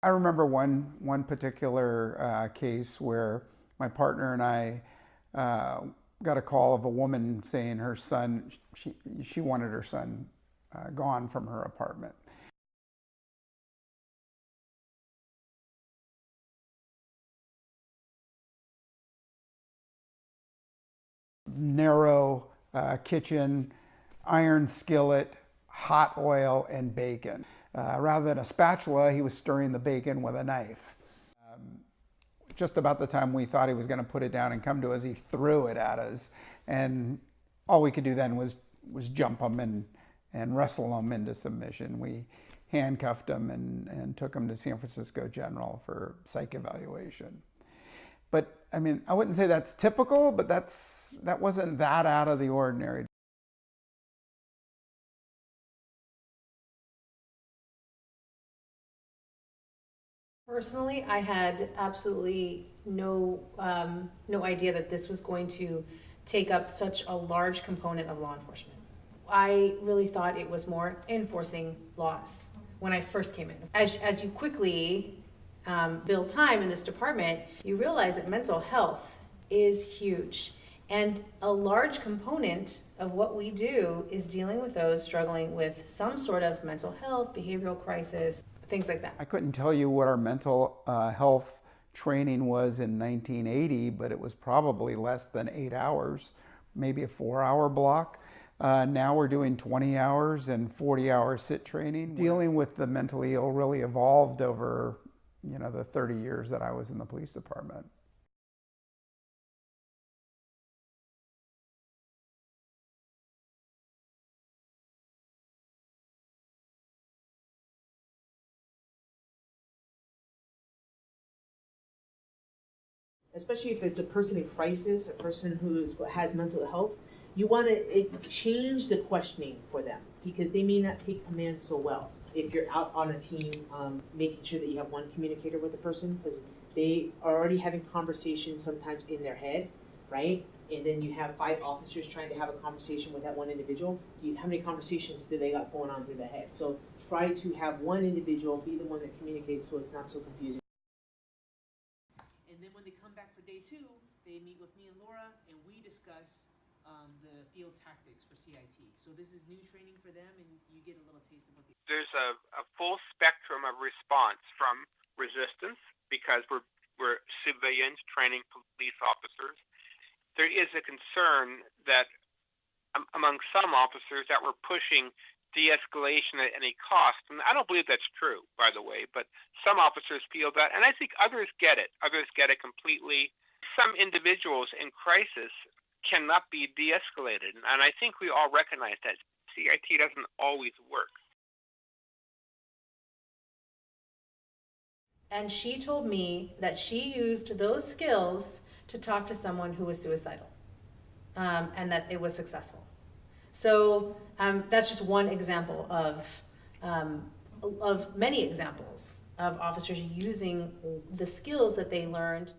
I remember one particular case where my partner and I got a call of a woman saying her son, she wanted her son gone from her apartment. Narrow kitchen, iron skillet, hot oil, and bacon. Rather than a spatula, he was stirring the bacon with a knife. Just about the time we thought he was going to put it down and come to us, he threw it at us. And all we could do then was jump him and wrestle him into submission. We handcuffed him and took him to San Francisco General for psych evaluation. But I mean, I wouldn't say that's typical, but that wasn't that out of the ordinary. Personally, I had absolutely no idea that this was going to take up such a large component of law enforcement. I really thought it was more enforcing laws when I first came in. As you quickly build time in this department, you realize that mental health is huge. And a large component of what we do is dealing with those struggling with some sort of mental health, behavioral crisis, things like that. I couldn't tell you what our mental health training was in 1980, but it was probably less than 8 hours, maybe a 4-hour block. Now we're doing 20 hours and 40-hour sit training. Dealing with the mentally ill really evolved over, the 30 years that I was in the police department. Especially if it's a person in crisis, a person who has mental health, you want to change the questioning for them because they may not take command so well. If you're out on a team, making sure that you have one communicator with the person because they are already having conversations sometimes in their head, right? And then you have 5 officers trying to have a conversation with that one individual. How many conversations do they got going on through their head? So try to have one individual be the one that communicates so it's not so confusing. And then when they come back for day 2, they meet with me and Laura, and we discuss the field tactics for CIT. So this is new training for them, and you get a little taste of what There's a full spectrum of response from resistance, because we're civilians training police officers. There is a concern that among some officers that we're pushing de-escalation at any cost. And I don't believe that's true, by the way, but some officers feel that, and I think others get it. Others get it completely. Some individuals in crisis cannot be de-escalated, and I think we all recognize that. CIT doesn't always work. And she told me that she used those skills to talk to someone who was suicidal, and that it was successful. So that's just one example of many examples of officers using the skills that they learned.